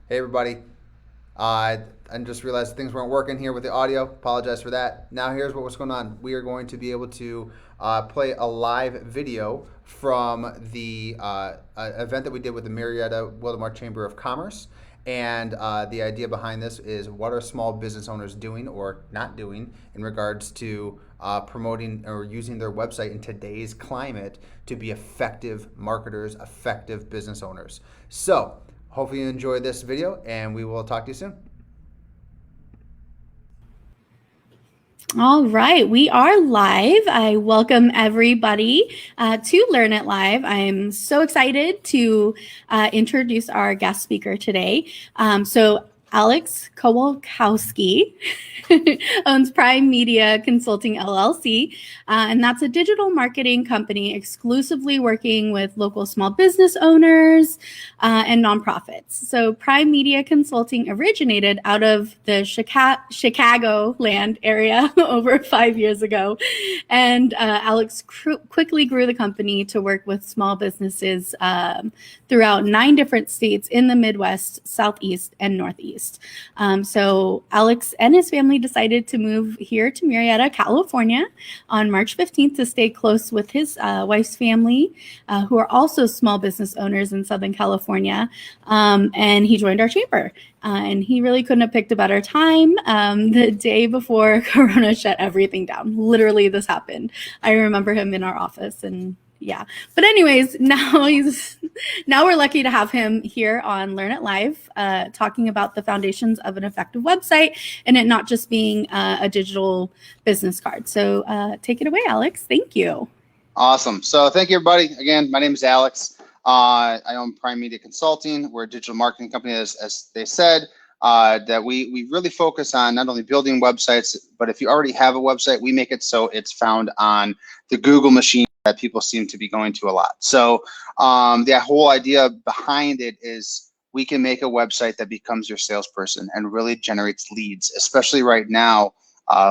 Hey everybody. I just realized things weren't working here with the audio. Apologize for that. Now here's what's going on. We are going to be able to play a live video from the event that we did with the Marietta Wildomar Chamber of Commerce. And the idea behind this is what are small business owners doing or not doing in regards to promoting or using their website in today's climate to be effective marketers, effective business owners. So, hopefully you enjoy this video and we will talk to you soon. All right, we are live. I welcome everybody to Learn It Live. I'm so excited to introduce our guest speaker today. Alex Kowalkowski owns Prime Media Consulting LLC, and that's a digital marketing company exclusively working with local small business owners and nonprofits. So Prime Media Consulting originated out of the Chicago land area over 5 years ago, and Alex quickly grew the company to work with small businesses throughout 9 different states in the Midwest, Southeast, and Northeast. So Alex and his family decided to move here to Marietta, California on March 15th to stay close with his wife's family, who are also small business owners in Southern California. And he joined our chamber. And he really couldn't have picked a better time. The day before Corona shut everything down. Literally, this happened. I remember him in our office, and yeah. But anyways, now we're lucky to have him here on Learn It Live, talking about the foundations of an effective website and it not just being a digital business card. So take it away, Alex. Thank you. Awesome. So thank you, everybody. Again, my name is Alex. I own Prime Media Consulting. We're a digital marketing company, as they said, that we really focus on not only building websites, but if you already have a website, we make it so it's found on the Google machine that people seem to be going to a lot. So the whole idea behind it is we can make a website that becomes your salesperson and really generates leads, especially right now.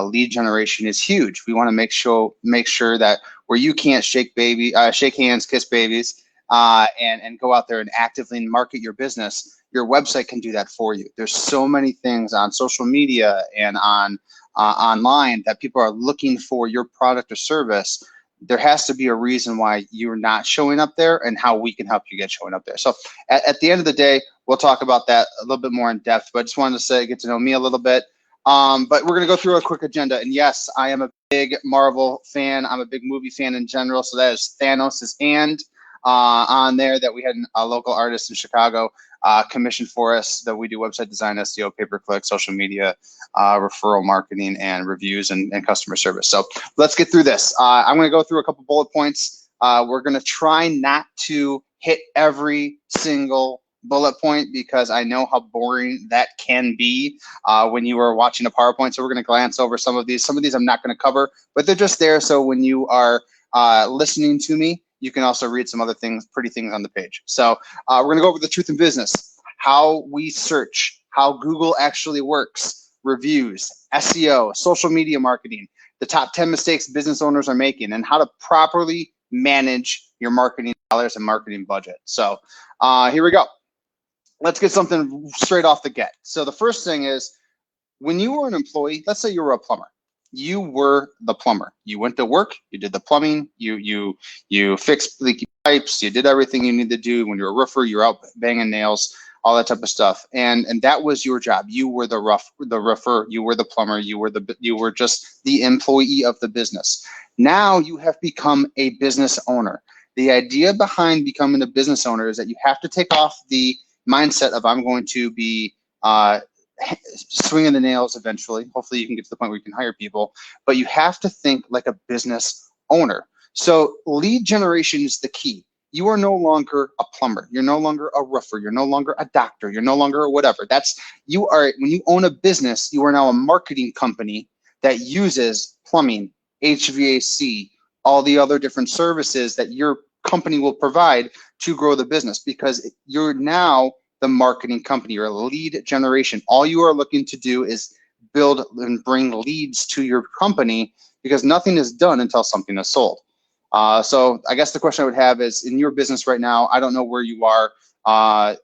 Lead generation is huge. We want to make sure that where you can't shake hands, kiss babies, and go out there and actively market your business, your website can do that for you. There's so many things on social media and on online that people are looking for your product or service. There has to be a reason why you're not showing up there and how we can help you get showing up there. So at the end of the day, we'll talk about that a little bit more in depth, but I just wanted to say, get to know me a little bit. But we're going to go through a quick agenda. And yes, I am a big Marvel fan. I'm a big movie fan in general. So that is Thanos' hand on there that we had a local artist in Chicago commissioned for us, that we do website design, SEO, pay-per-click, social media, referral marketing, and reviews and customer service. So let's get through this. I'm going to go through a couple bullet points. We're going to try not to hit every single bullet point because I know how boring that can be when you are watching a PowerPoint. So we're going to glance over some of these. Some of these I'm not going to cover, but they're just there. So when you are listening to me, you can also read some other things, pretty things on the page. So we're going to go over the truth in business, how we search, how Google actually works, reviews, SEO, social media marketing, the top 10 mistakes business owners are making, and how to properly manage your marketing dollars and marketing budget. So here we go. Let's get something straight off the get. So the first thing is, when you were an employee, let's say you were a plumber. You were the plumber. You went to work, you did the plumbing, you fixed leaky pipes, you did everything you needed to do. When you're a roofer, you're out banging nails, all that type of stuff. And that was your job. You were the roofer, you were the plumber, you were just the employee of the business. Now you have become a business owner. The idea behind becoming a business owner is that you have to take off the mindset of I'm going to be swinging the nails eventually. Hopefully you can get to the point where you can hire people, but you have to think like a business owner. So lead generation is the key. You are no longer a plumber. You're no longer a roofer. You're no longer a doctor. You're no longer whatever. When you own a business, you are now a marketing company that uses plumbing, HVAC, all the other different services that your company will provide to grow the business, because you're now the marketing company. You're a lead generation. All you are looking to do is build and bring leads to your company, because nothing is done until something is sold. So I guess the question I would have is, in your business right now, I don't know where you are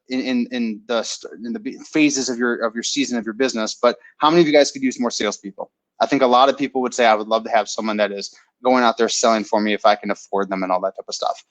in the phases of your season of your business. But how many of you guys could use more salespeople? I think a lot of people would say, I would love to have someone that is going out there selling for me if I can afford them and all that type of stuff.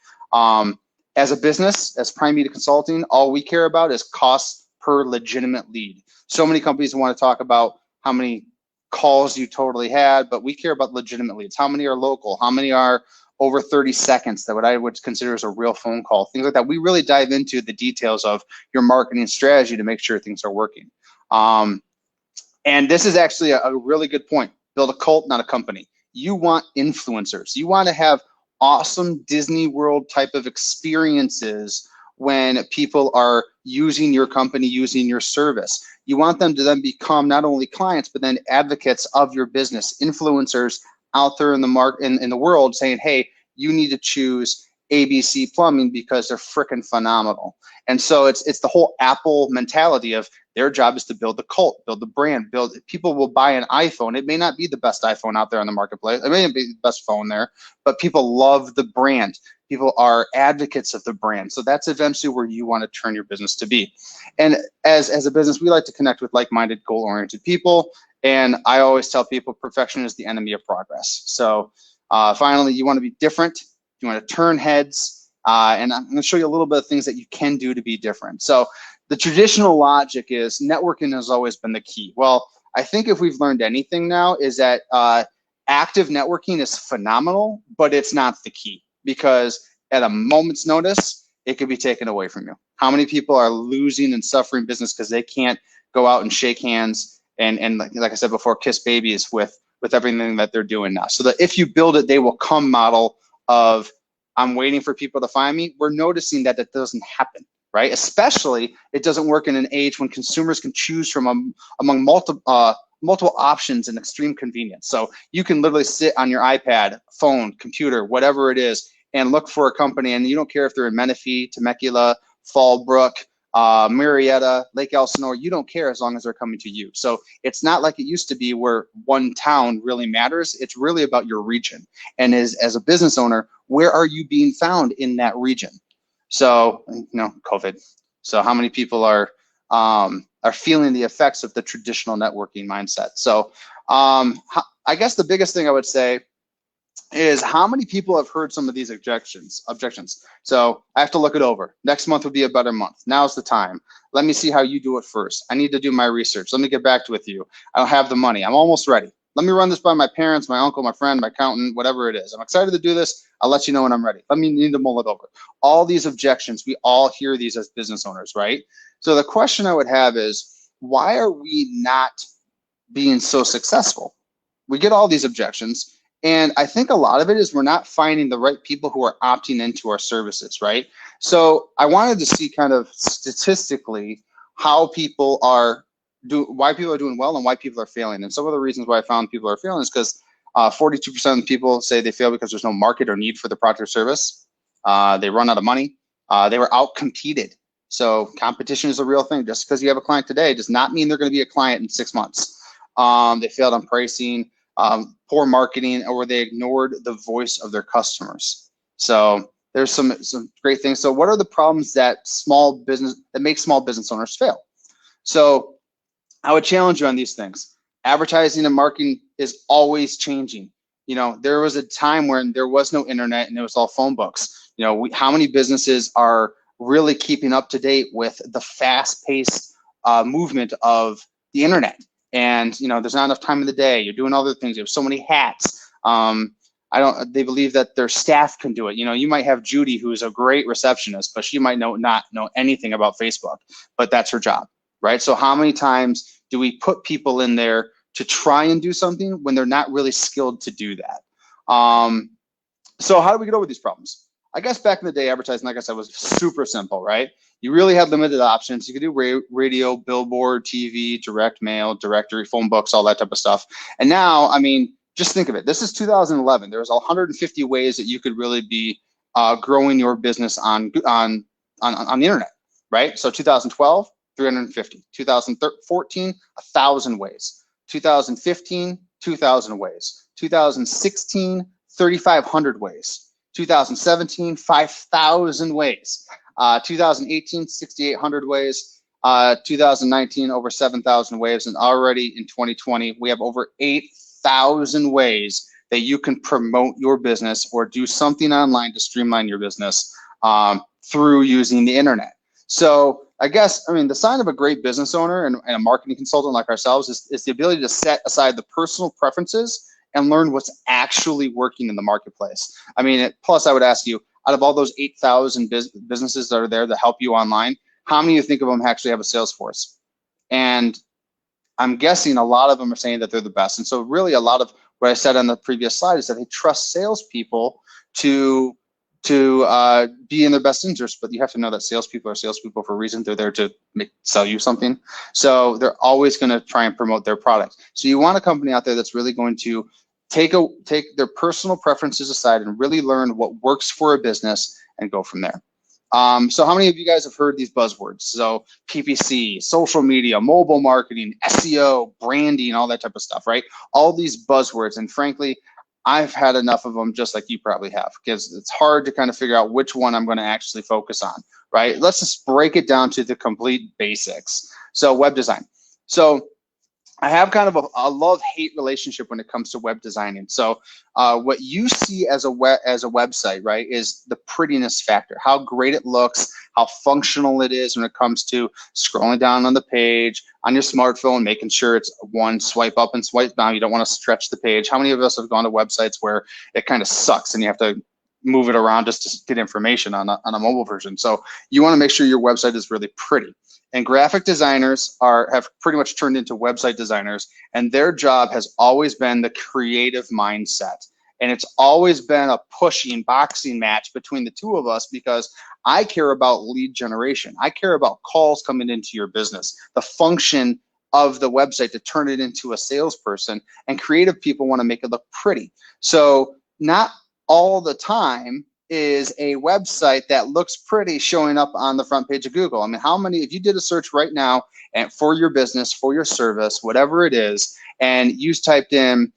As a business, as Prime Media Consulting, all we care about is costs per legitimate lead. So many companies want to talk about how many calls you totally had, but we care about legitimate leads. How many are local? How many are over 30 seconds that what I would consider as a real phone call? Things like that. We really dive into the details of your marketing strategy to make sure things are working. And this is actually a really good point. Build a cult, not a company. You want influencers. You want to have awesome Disney World type of experiences when people are using your company, using your service. You want them to then become not only clients, but then advocates of your business, influencers out there in the in the world saying, hey, you need to choose ABC Plumbing because they're freaking phenomenal. And so it's the whole Apple mentality of their job is to build the cult, build the brand, people will buy an iPhone. It may not be the best iPhone out there on the marketplace. It may not be the best phone there, but people love the brand. People are advocates of the brand. So that's eventually where you want to turn your business to be. And as a business, we like to connect with like-minded, goal-oriented people. And I always tell people perfection is the enemy of progress. So finally, you want to be different. You want to turn heads. And I'm going to show you a little bit of things that you can do to be different. So the traditional logic is networking has always been the key. Well, I think if we've learned anything now is that active networking is phenomenal, but it's not the key, because at a moment's notice, it could be taken away from you. How many people are losing and suffering business because they can't go out and shake hands and like I said before, kiss babies with everything that they're doing now? So that if you build it, they will come model of I'm waiting for people to find me. We're noticing that doesn't happen, right? Especially it doesn't work in an age when consumers can choose from among multiple options and extreme convenience. So you can literally sit on your iPad, phone, computer, whatever it is, and look for a company, and you don't care if they're in Menifee, Temecula, Fallbrook, Marietta, Lake Elsinore. You don't care as long as they're coming to you. So it's not like it used to be where one town really matters. It's really about your region. And as a business owner, where are you being found in that region? So, COVID. So how many people are feeling the effects of the traditional networking mindset? So I guess the biggest thing I would say is how many people have heard some of these objections. So I have to look it over. Next month would be a better month. Now's the time. Let me see how you do it first. I need to do my research. Let me get back with you. I don't have the money. I'm almost ready. Let me run this by my parents, my uncle, my friend, my accountant, whatever it is. I'm excited to do this. I'll let you know when I'm ready. Let me need to mull it over. All these objections, we all hear these as business owners, right? So the question I would have is, why are we not being so successful? We get all these objections. And I think a lot of it is we're not finding the right people who are opting into our services, right? So I wanted to see kind of statistically how people are why people are doing well and why people are failing. And some of the reasons why I found people are failing is because 42% of people say they fail because there's no market or need for the product or service. They run out of money. They were out-competed. So competition is a real thing. Just because you have a client today does not mean they're going to be a client in 6 months. They failed on pricing, poor marketing, or they ignored the voice of their customers. So there's some great things. So what are the problems that make small business owners fail? So I would challenge you on these things. Advertising and marketing is always changing. There was a time when there was no internet and it was all phone books. How many businesses are really keeping up to date with the fast-paced movement of the internet? And there's not enough time in the day. You're doing other things. You have so many hats. They believe that their staff can do it. You might have Judy, who's a great receptionist, but she might not know anything about Facebook, but that's her job, right? So how many times do we put people in there to try and do something when they're not really skilled to do that? So how do we get over these problems? I guess back in the day, advertising, like I said, was super simple, right? You really had limited options. You could do radio, billboard, TV, direct mail, directory, phone books, all that type of stuff. And now, just think of it. This is 2011. There's 150 ways that you could really be growing your business on the internet, right? So 2012, 350. 2014, 1,000 ways. 2015, 2,000 ways. 2016, 3,500 ways. 2017, 5,000 ways. 2018, 6,800 waves. 2019, over 7,000 waves. And already in 2020, we have over 8,000 ways that you can promote your business or do something online to streamline your business through using the internet. So I guess, I mean, the sign of a great business owner and a marketing consultant like ourselves is the ability to set aside the personal preferences and learn what's actually working in the marketplace. I mean, plus I would ask you, out of all those 8,000 businesses that are there that help you online, how many you think of them actually have a sales force? And I'm guessing a lot of them are saying that they're the best. And so really a lot of what I said on the previous slide is that they trust salespeople to be in their best interest, but you have to know that salespeople are salespeople for a reason. They're there to sell you something. So they're always going to try and promote their product. So you want a company out there that's really going to take their personal preferences aside and really learn what works for a business and go from there. So how many of you guys have heard these buzzwords? So PPC, social media, mobile marketing, SEO, branding, all that type of stuff, right? All these buzzwords. And frankly, I've had enough of them, just like you probably have, because it's hard to kind of figure out which one I'm going to actually focus on, right? Let's just break it down to the complete basics. So web design. So I have kind of a love-hate relationship when it comes to web designing. So what you see as a website, right, is the prettiness factor, how great it looks, how functional it is when it comes to scrolling down on the page on your smartphone, making sure it's one swipe up and swipe down. You don't want to stretch the page. How many of us have gone to websites where it kind of sucks and you have to move it around just to get information on a mobile version? So you want to make sure your website is really pretty. And graphic designers have pretty much turned into website designers, and their job has always been the creative mindset. And it's always been a pushing boxing match between the two of us, because I care about lead generation. I care about calls coming into your business, the function of the website to turn it into a salesperson, and creative people want to make it look pretty. So not all the time is a website that looks pretty showing up on the front page of Google. I mean, how many, if you did a search right now and for your business, for your service, whatever it is, and you typed in,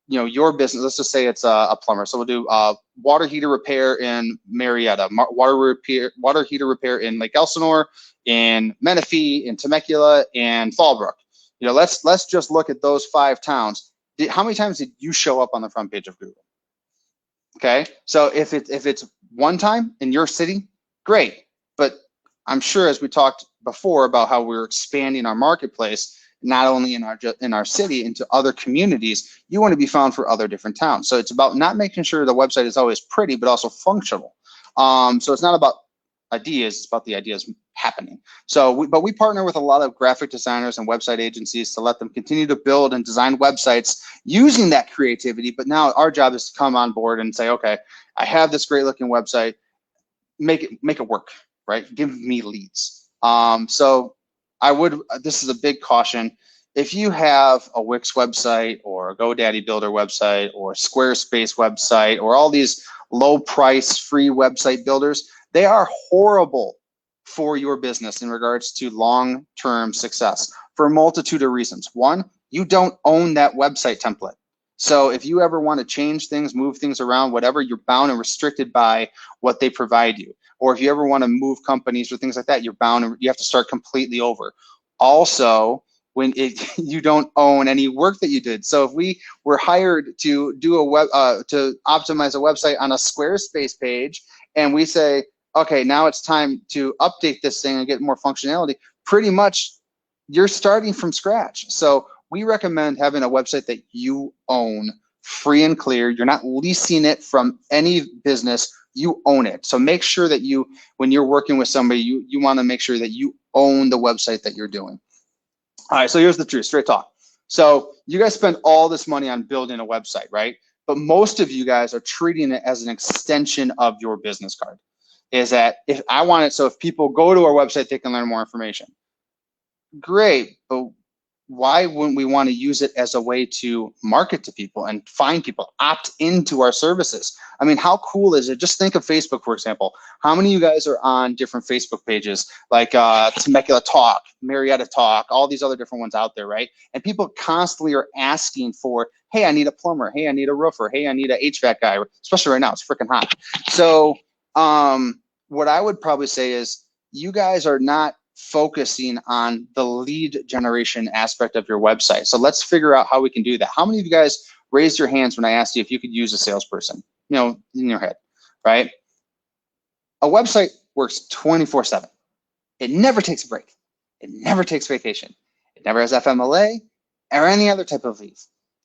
your business, let's just say it's a plumber. So we'll do water heater repair in Marietta, water heater repair in Lake Elsinore, in Menifee, in Temecula, and Fallbrook. Let's just look at those 5 towns. How many times did you show up on the front page of Google? Okay, so if it's one time in your city, great. But I'm sure, as we talked before about how we're expanding our marketplace, not only in our city, into other communities, you want to be found for other different towns. So it's about not making sure the website is always pretty, but also functional. So it's not about ideas, it's about the ideas happening. So we partner with a lot of graphic designers and website agencies to let them continue to build and design websites using that creativity. But now our job is to come on board and say, okay, I have this great looking website, make it work, right? Give me leads. So this is a big caution. If you have a Wix website or a GoDaddy Builder website or Squarespace website or all these low price free website builders, they are horrible for your business in regards to long-term success for a multitude of reasons. One, you don't own that website template. So if you ever want to change things, move things around, whatever, you're bound and restricted by what they provide you. Or if you ever want to move companies or things like that, you're bound and you have to start completely over. Also, you don't own any work that you did. So if we were hired to do to optimize a website on a Squarespace page, and we say, okay, now it's time to update this thing and get more functionality, pretty much you're starting from scratch. So we recommend having a website that you own, free and clear. You're not leasing it from any business, you own it. So make sure that when you're working with somebody, you want to make sure that you own the website that you're doing. All right, so here's the truth, straight talk. So you guys spend all this money on building a website, right? But most of you guys are treating it as an extension of your business card. Is that if I want it, so if people go to our website, they can learn more information. Great, but why wouldn't we want to use it as a way to market to people and find people, opt into our services? I mean, how cool is it? Just think of Facebook, for example. How many of you guys are on different Facebook pages, like Temecula Talk, Marietta Talk, all these other different ones out there, right? And people constantly are asking for, hey, I need a plumber. Hey, I need a roofer. Hey, I need an HVAC guy, especially right now, it's freaking hot. So what I would probably say is you guys are not focusing on the lead generation aspect of your website. So let's figure out how we can do that. How many of you guys raised your hands when I asked you if you could use a salesperson, in your head, right? A website works 24/7. It never takes a break. It never takes vacation. It never has FMLA or any other type of leave.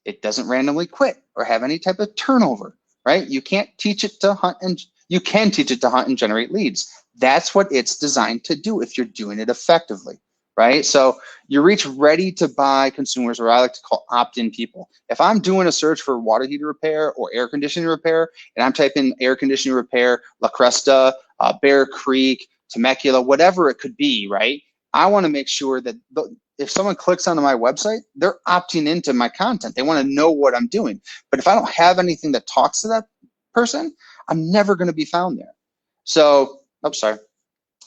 It doesn't randomly quit or have any type of turnover, right? You can't teach it to hunt and you can teach it to hunt and generate leads. That's what it's designed to do if you're doing it effectively, right? So you reach ready to buy consumers, or I like to call opt-in people. If I'm doing a search for water heater repair or air conditioning repair, and I'm typing air conditioning repair, La Cresta, Bear Creek, Temecula, whatever it could be, right? I want to make sure that if someone clicks onto my website, they're opting into my content. They want to know what I'm doing. But if I don't have anything that talks to that person, I'm never going to be found there. So,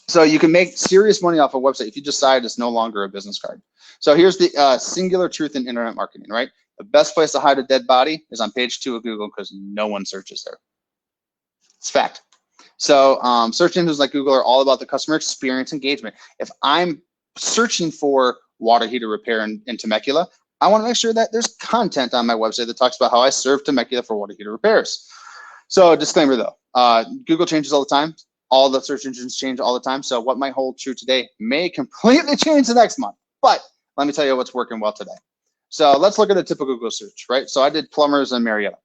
So you can make serious money off a website if you decide it's no longer a business card. So here's the singular truth in internet marketing, right? The best place to hide a dead body is on page 2 of Google because no one searches there. It's fact. So search engines like Google are all about the customer experience engagement. If I'm searching for water heater repair in Temecula, I want to make sure that there's content on my website that talks about how I serve Temecula for water heater repairs. So disclaimer though, Google changes all the time. All the search engines change all the time. So what might hold true today may completely change the next month. But let me tell you what's working well today. So let's look at a typical Google search, right? So I did plumbers in Marietta.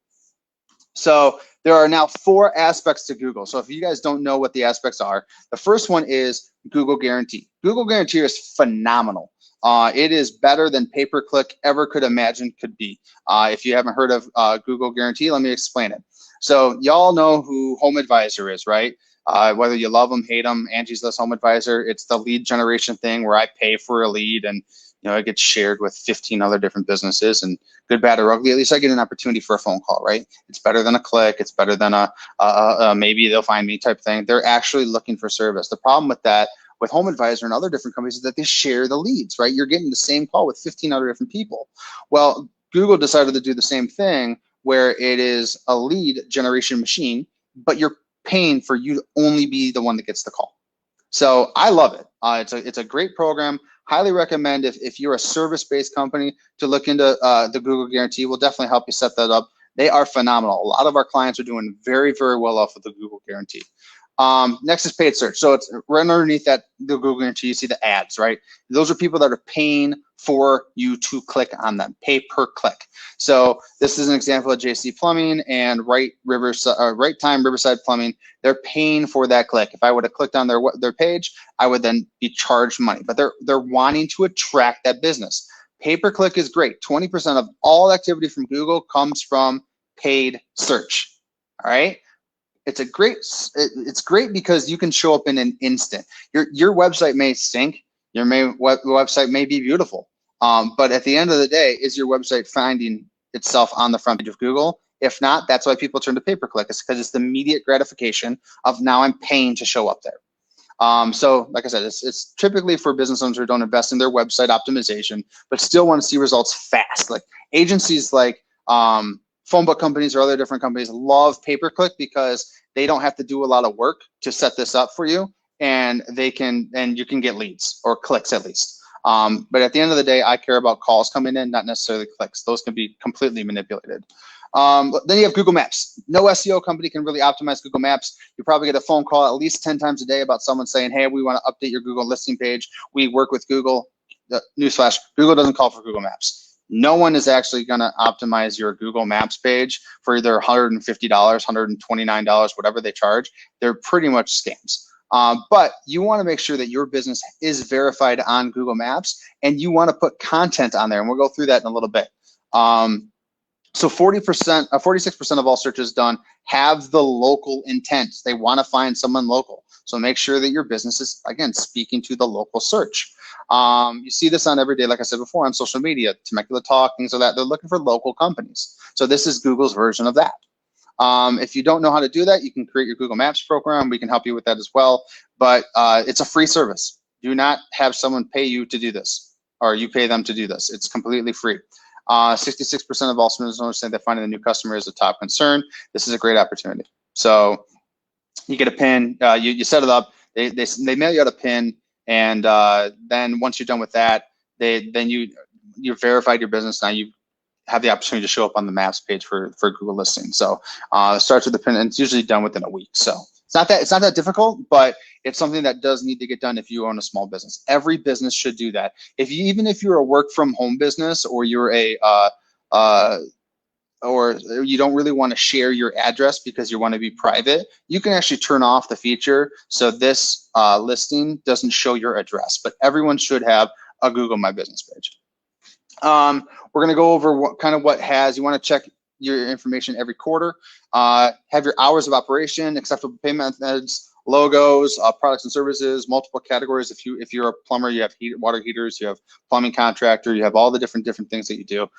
So there are now 4 aspects to Google. So if you guys don't know what the aspects are, the first one is Google Guarantee. Google Guarantee is phenomenal. It is better than pay-per-click ever could imagine could be. If you haven't heard of Google Guarantee, let me explain it. So y'all know who Home Advisor is, right? Whether you love them, hate them, Angie's List, Home Advisor, it's the lead generation thing where I pay for a lead and it gets shared with 15 other different businesses, and good, bad, or ugly, at least I get an opportunity for a phone call, right? It's better than a click. It's better than a maybe they'll find me type thing. They're actually looking for service. The problem with that, with Home Advisor and other different companies, is that they share the leads, right? You're getting the same call with 15 other different people. Well, Google decided to do the same thing where it is a lead generation machine, but you're paying for you to only be the one that gets the call. So I love it. It's a great program. Highly recommend if you're a service-based company to look into the Google Guarantee. We'll definitely help you set that up. They are phenomenal. A lot of our clients are doing very, very well off of the Google Guarantee. Next is paid search. So it's right underneath that, the Google Guarantee, you see the ads, right? Those are people that are paying for you to click on them, pay per click. So this is an example of JC Plumbing and Right Time Riverside Plumbing. They're paying for that click. If I would have clicked on their page, I would then be charged money. But they're wanting to attract that business. Pay per click is great. 20% of all activity from Google comes from paid search. All right. It's great because you can show up in an instant. Your website may stink. Your website may be beautiful. But at the end of the day, is your website finding itself on the front page of Google? If not, that's why people turn to pay-per-click. It's because it's the immediate gratification of now I'm paying to show up there. So like I said, it's typically for business owners who don't invest in their website optimization, but still want to see results fast. Like agencies like phone book companies or other different companies love pay-per-click because they don't have to do a lot of work to set this up for you, and you can get leads or clicks at least. But at the end of the day, I care about calls coming in, not necessarily clicks. Those can be completely manipulated. Then you have Google Maps. No SEO company can really optimize Google Maps. You probably get a phone call at least 10 times a day about someone saying, hey, we want to update your Google listing page. We work with Google. Newsflash, Google doesn't call for Google Maps. No one is actually going to optimize your Google Maps page for either $150, $129, whatever they charge. They're pretty much scams. But you want to make sure that your business is verified on Google Maps, and you want to put content on there, and we'll go through that in a little bit. So 46% of all searches done have the local intent. They want to find someone local. So make sure that your business is, again, speaking to the local search. You see this on every day, like I said before, on social media, Temecula Talk, things like that. They're looking for local companies. So this is Google's version of that. If you don't know how to do that, you can create your Google Maps program. We can help you with that as well. But it's a free service. Do not have someone pay you to do this, or you pay them to do this. It's completely free. 66% of all business owners say that finding a new customer is a top concern. This is a great opportunity. So You get a pin, you set it up, they mail you out a pin, and then once you're done with that, you verified your business. Now you have the opportunity to show up on the maps page for Google listings. So it starts with the pin, and it's usually done within a week. So it's not that difficult, but it's something that does need to get done if you own a small business. Every business should do that. Even if you're a work from home business, or you're or you don't really want to share your address because you want to be private, you can actually turn off the feature so this listing doesn't show your address. But everyone should have a Google My Business page. We're going to go over what you want to check your information every quarter. Have your hours of operation, acceptable payment methods, logos, products and services, multiple categories. If you're a plumber, you have water heaters, you have plumbing contractor, you have all the different things that you do.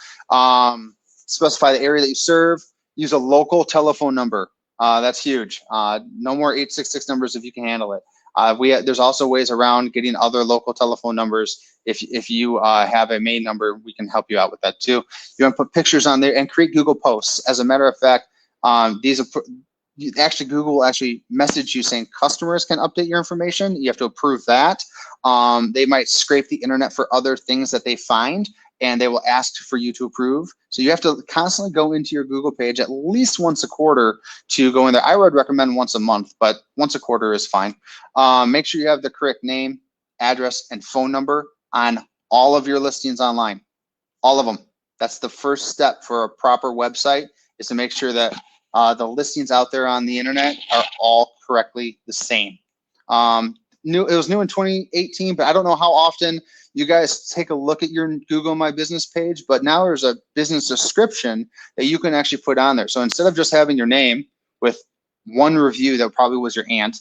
Specify the area that you serve. Use a local telephone number. That's huge. No more 866 numbers if you can handle it. There's also ways around getting other local telephone numbers. If you have a main number, we can help you out with that too. You want to put pictures on there and create Google posts. As a matter of fact, Google will actually message you saying customers can update your information. You have to approve that. They might scrape the internet for other things that they find, and they will ask for you to approve. So you have to constantly go into your Google page at least once a quarter to go in there. I would recommend once a month, but once a quarter is fine. Make sure you have the correct name, address, and phone number on all of your listings online, all of them. That's the first step for a proper website, is to make sure that the listings out there on the internet are all correctly the same. It was new in 2018, but I don't know how often you guys take a look at your Google My Business page, but now there's a business description that you can actually put on there. So instead of just having your name with one review that probably was your aunt,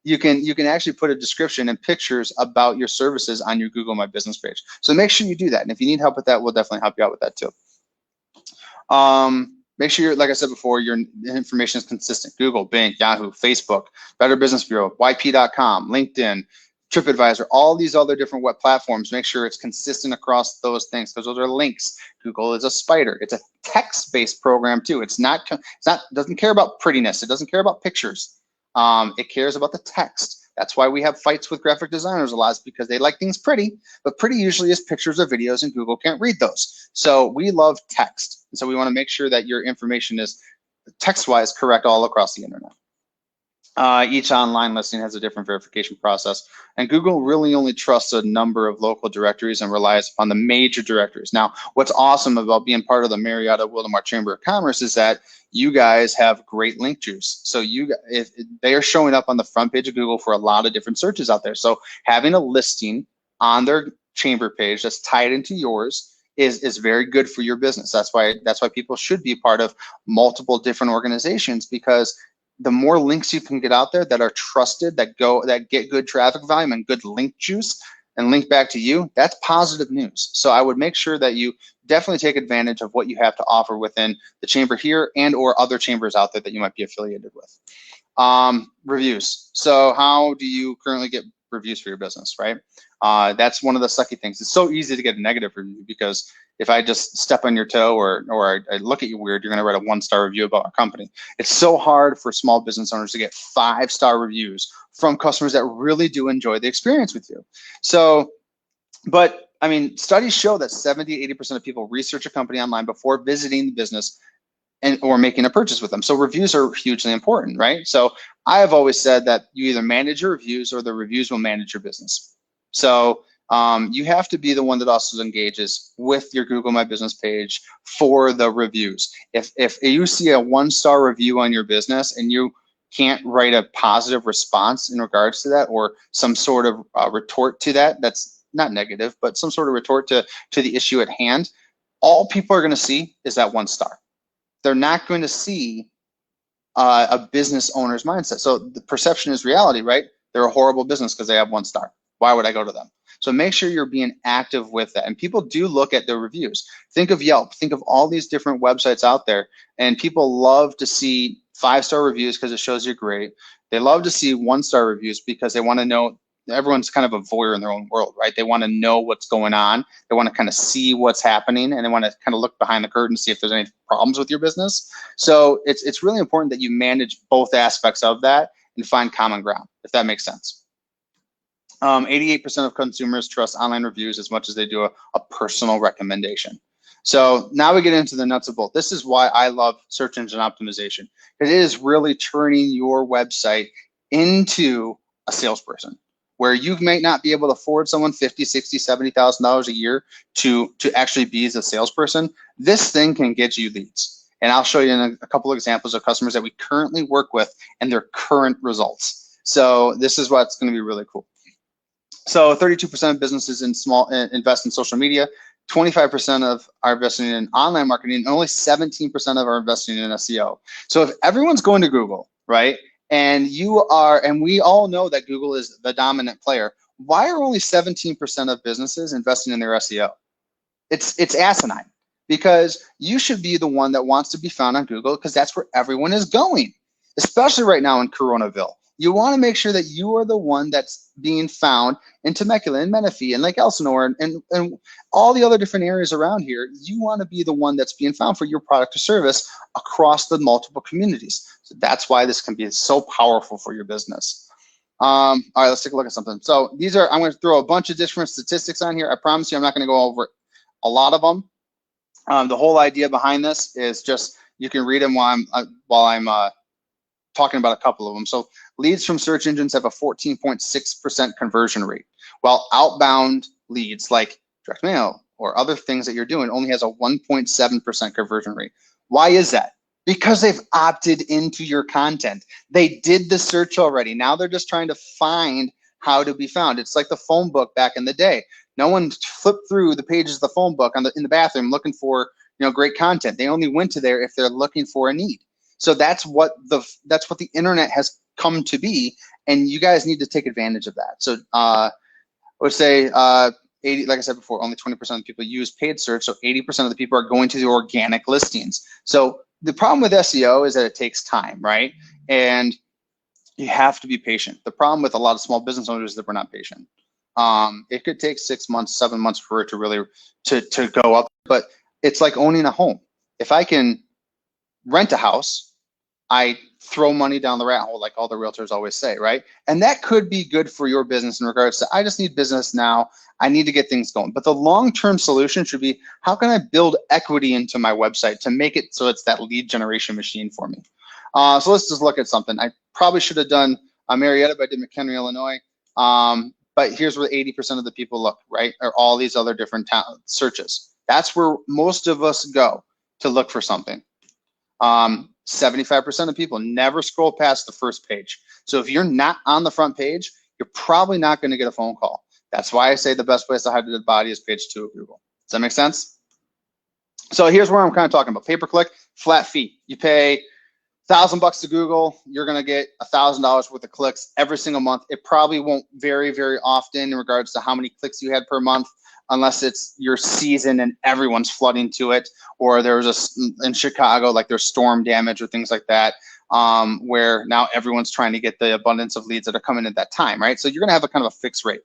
you can actually put a description and pictures about your services on your Google My Business page. So make sure you do that. And if you need help with that, we'll definitely help you out with that too. Make sure, like I said before, your information is consistent. Google, Bing, Yahoo, Facebook, Better Business Bureau, YP.com, LinkedIn, TripAdvisor, all these other different web platforms. Make sure it's consistent across those things, because those are links. Google is a spider. It's a text-based program too. It doesn't care about prettiness. It doesn't care about pictures. It cares about the text. That's why we have fights with graphic designers a lot, because they like things pretty, but pretty usually is pictures or videos, and Google can't read those. So we love text. And so we want to make sure that your information is text-wise correct all across the internet. Each online listing has a different verification process, and Google really only trusts a number of local directories and relies upon the major directories. Now, what's awesome about being part of the Marietta Wildomar Chamber of Commerce is that you guys have great link juice. So if they are showing up on the front page of Google for a lot of different searches out there. So having a listing on their chamber page that's tied into yours is very good for your business. That's why people should be part of multiple different organizations, because the more links you can get out there that are trusted, that get good traffic volume and good link juice and link back to you, that's positive news. So I would make sure that you definitely take advantage of what you have to offer within the chamber here and or other chambers out there that you might be affiliated with. Reviews. So how do you currently get reviews for your business, right? That's one of the sucky things. It's so easy to get a negative review, because if I just step on your toe or I look at you weird, you're going to write a 1-star review about our company. It's so hard for small business owners to get 5-star reviews from customers that really do enjoy the experience with you. So, but I mean, studies show that 70–80% of people research a company online before visiting the business or making a purchase with them. So reviews are hugely important, right? So I have always said that you either manage your reviews or the reviews will manage your business. So you have to be the one that also engages with your Google My Business page for the reviews. If you see a 1-star review on your business and you can't write a positive response in regards to that, or some sort of retort to that, that's not negative, but some sort of retort to the issue at hand, all people are going to see is that 1 star. They're not going to see a business owner's mindset. So the perception is reality, right? They're a horrible business because they have 1 star. Why would I go to them? So make sure you're being active with that. And people do look at their reviews. Think of Yelp. Think of all these different websites out there. And people love to see 5-star reviews because it shows you're great. They love to see 1-star reviews because they want to know everyone's kind of a voyeur in their own world, right? They want to know what's going on. They want to kind of see what's happening, and they want to kind of look behind the curtain to see if there's any problems with your business. So it's really important that you manage both aspects of that and find common ground, if that makes sense. 88% of consumers trust online reviews as much as they do a personal recommendation. So now we get into the nuts and bolts. This is why I love search engine optimization, because it is really turning your website into a salesperson, where you may not be able to afford someone $50,000, $60,000, $70,000 a year to actually be as a salesperson. This thing can get you leads. And I'll show you in a couple of examples of customers that we currently work with and their current results. So this is what's going to be really cool. So 32% of businesses invest in social media, 25% of are investing in online marketing, and only 17% of are investing in SEO. So if everyone's going to Google, right, and we all know that Google is the dominant player, why are only 17% of businesses investing in their SEO? It's asinine, because you should be the one that wants to be found on Google, because that's where everyone is going, especially right now in Coronaville. You want to make sure that you are the one that's being found in Temecula and Menifee and Lake Elsinore and all the other different areas around here. You want to be the one that's being found for your product or service across the multiple communities. So that's why this can be so powerful for your business. All right, let's take a look at something. So I'm going to throw a bunch of different statistics on here. I promise you I'm not going to go over a lot of them. The whole idea behind this is just, you can read them while I'm talking about a couple of them. So leads from search engines have a 14.6% conversion rate, while outbound leads like direct mail or other things that you're doing only has a 1.7% conversion rate. Why is that? Because they've opted into your content. They did the search already. Now they're just trying to find how to be found. It's like the phone book back in the day. No one flipped through the pages of the phone book in the bathroom looking for great content. They only went to there if they're looking for a need. So that's what the internet has come to be, and you guys need to take advantage of that. So I would say 80, like I said before, only 20% of the people use paid search, so 80% of the people are going to the organic listings. So the problem with SEO is that it takes time, right? And you have to be patient. The problem with a lot of small business owners is that we're not patient. It could take 6 months, 7 months for it to really to go up, but it's like owning a home. If I can rent a house, I throw money down the rat hole, like all the realtors always say, right? And that could be good for your business in regards to, I just need business now, I need to get things going. But the long-term solution should be, how can I build equity into my website to make it so it's that lead generation machine for me? So let's just look at something. I probably should have done Marietta, but I did McHenry, Illinois. But here's where 80% of the people look, right? Or all these other different searches. That's where most of us go to look for something. 75% of people never scroll past the first page. So if you're not on the front page, you're probably not going to get a phone call. That's why I say the best place to hide a dead body is page 2 of Google. Does that make sense? So here's where I'm kind of talking about. Pay-per-click, flat fee. You pay $1,000 to Google, you're going to get $1,000 worth of clicks every single month. It probably won't vary very often in regards to how many clicks you had per month, unless it's your season and everyone's flooding to it, or there's in Chicago, like there's storm damage or things like that, where now everyone's trying to get the abundance of leads that are coming at that time, right? So you're going to have a kind of a fixed rate.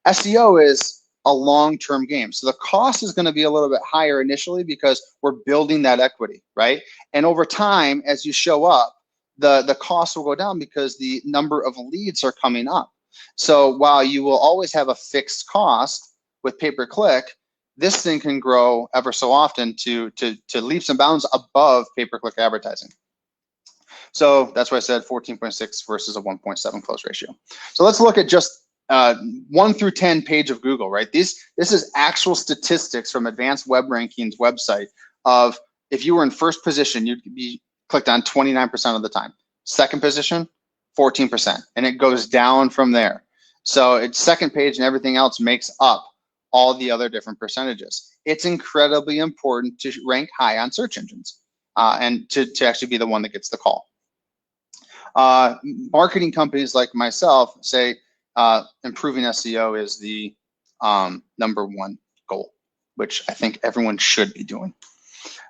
SEO is a long-term game. So the cost is going to be a little bit higher initially because we're building that equity, right? And over time, as you show up, the cost will go down because the number of leads are coming up. So while you will always have a fixed cost with pay-per-click, this thing can grow ever so often to leaps and bounds above pay-per-click advertising. So that's why I said 14.6 versus a 1.7 close ratio. So let's look at just 1 through 10 page of Google, right? This is actual statistics from Advanced Web Rankings website of, if you were in first position, you'd be clicked on 29% of the time. Second position, 14%, and it goes down from there. So it's second page and everything else makes up all the other different percentages. It's incredibly important to rank high on search engines and to actually be the one that gets the call. Marketing companies like myself say improving SEO is the #1 goal, which I think everyone should be doing.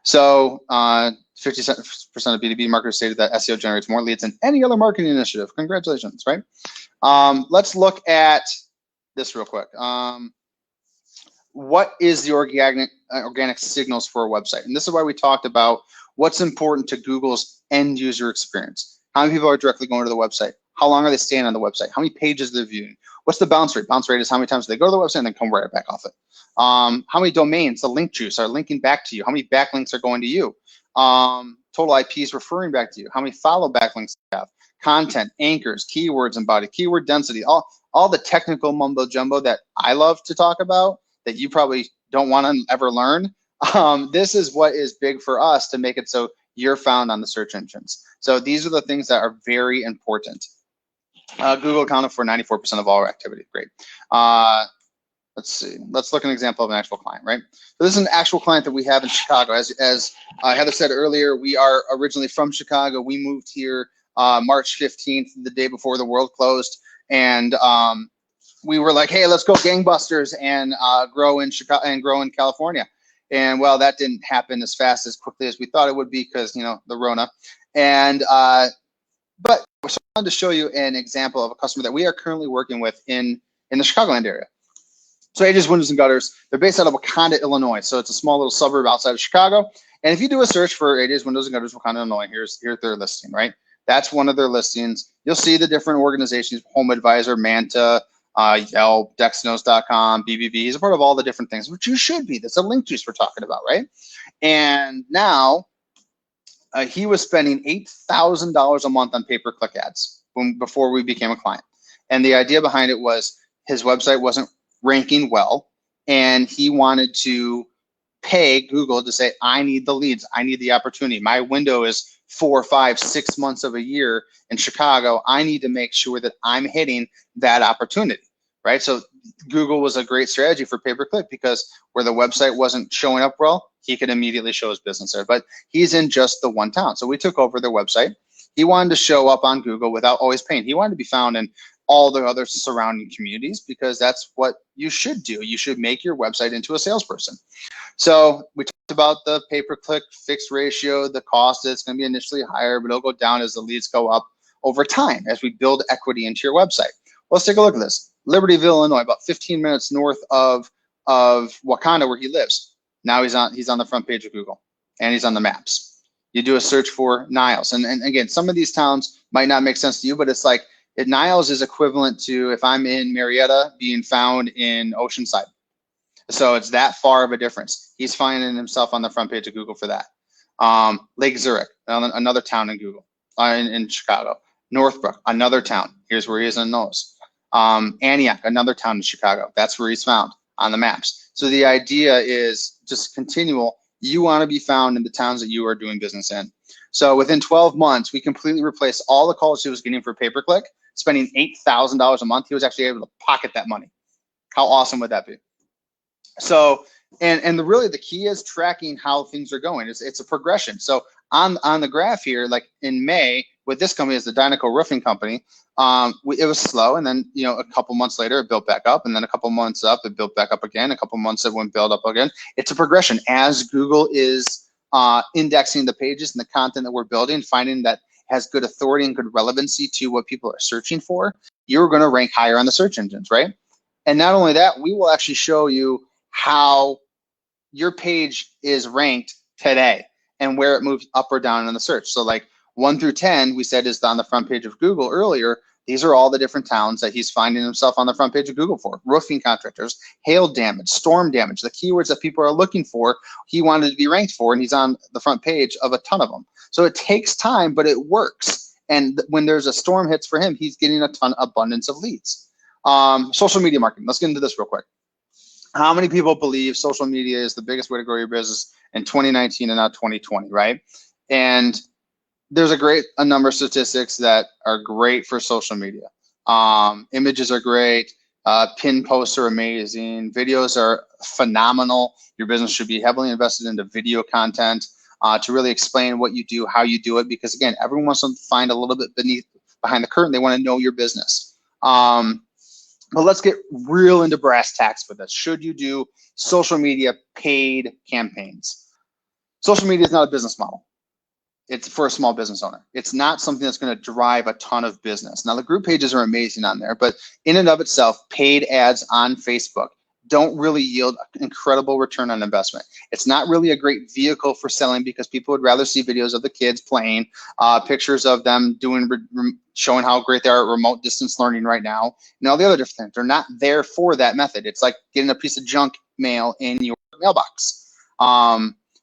So 50% of B2B marketers stated that SEO generates more leads than any other marketing initiative. Congratulations, right? Let's look at this real quick. What is the organic signals for a website? And this is why we talked about what's important to Google's end user experience. How many people are directly going to the website? How long are they staying on the website? How many pages they're viewing? What's the bounce rate? Bounce rate is how many times they go to the website and then come right back off it. How many domains, the link juice, are linking back to you? How many backlinks are going to you? Total IPs referring back to you? How many follow backlinks you have? Content, anchors, keywords embodied, keyword density, all the technical mumbo jumbo that I love to talk about that you probably don't want to ever learn. This is what is big for us to make it so you're found on the search engines. So these are the things that are very important. Google accounted for 94% of all our activity. Great. Let's see. Let's look at an example of an actual client, right? So this is an actual client that we have in Chicago. As Heather said earlier, we are originally from Chicago. We moved here March 15th, the day before the world closed. And we were like, hey, let's go gangbusters and grow in Chicago and grow in California. And well, that didn't happen as fast as quickly as we thought it would be because, you know, the Rona. And but I wanted to show you an example of a customer that we are currently working with in the Chicagoland area. So Aegis Windows and Gutters, they're based out of Wakanda, Illinois. So it's a small little suburb outside of Chicago. And if you do a search for Aegis Windows and Gutters, Wakanda, Illinois, here's their listing, right? That's one of their listings. You'll see the different organizations: Home Advisor, Manta, Yelp, Dexnos.com, BBB. He's a part of all the different things, which you should be. That's a link juice we're talking about, right? And now he was spending $8,000 a month on pay-per-click ads before we became a client. And the idea behind it was his website wasn't ranking well, and he wanted to pay Google to say, I need the leads, I need the opportunity. My window is 4, 5, 6 months of a year in Chicago. I need to make sure that I'm hitting that opportunity, right? So Google was a great strategy for pay-per-click because where the website wasn't showing up well, he could immediately show his business there. But he's in just the one town. So we took over their website. He wanted to show up on Google without always paying. He wanted to be found in all the other surrounding communities because that's what you should do. You should make your website into a salesperson. So we talked about the pay-per-click fixed ratio, the cost. It's going to be initially higher, but it'll go down as the leads go up over time as we build equity into your website. Let's take a look at this. Libertyville, Illinois, about 15 minutes north of Wakanda, where he lives. Now he's on the front page of Google, and he's on the maps. You do a search for Niles, and again, some of these towns might not make sense to you, but it's like Niles is equivalent to if I'm in Marietta being found in Oceanside. So it's that far of a difference. He's finding himself on the front page of Google for that. Lake Zurich, another town in Google, in Chicago. Northbrook, another town. Here's where he is in those. Antioch, another town in Chicago. That's where he's found on the maps. So the idea is just continual. You want to be found in the towns that you are doing business in. So within 12 months, we completely replaced all the calls he was getting for pay-per-click, spending $8,000 a month. He was actually able to pocket that money. How awesome would that be? So, and really the key is tracking how things are going. It's a progression. So on the graph here, like in May, with this company is the Dynaco Roofing Company, it was slow, and then a couple months later it built back up, and then a couple months up it built back up again. A couple months it went build up again. It's a progression as Google is indexing the pages and the content that we're building, finding that has good authority and good relevancy to what people are searching for. You're going to rank higher on the search engines, right? And not only that, we will actually show you how your page is ranked today and where it moves up or down in the search. So like 1 through 10, we said is on the front page of Google earlier. These are all the different towns that he's finding himself on the front page of Google for. Roofing contractors, hail damage, storm damage, the keywords that people are looking for, he wanted to be ranked for, and he's on the front page of a ton of them. So it takes time, but it works. And when there's a storm hits for him, he's getting a ton abundance of leads. Social media marketing. Let's get into this real quick. How many people believe social media is the biggest way to grow your business in 2019 and not 2020, right? And there's a number of statistics that are great for social media. Images are great. Pin posts are amazing. Videos are phenomenal. Your business should be heavily invested into video content to really explain what you do, how you do it, because again, everyone wants to find a little bit behind the curtain. They want to know your business. But let's get real into brass tacks with this. Should you do social media paid campaigns? Social media is not a business model. it's for a small business owner. It's not something that's going to drive a ton of business. Now, the group pages are amazing on there, but in and of itself, paid ads on Facebook don't really yield incredible return on investment. It's not really a great vehicle for selling because people would rather see videos of the kids playing, pictures of them doing, showing how great they are at remote distance learning right now, and all the other different things. They're not there for that method. It's like getting a piece of junk mail in your mailbox.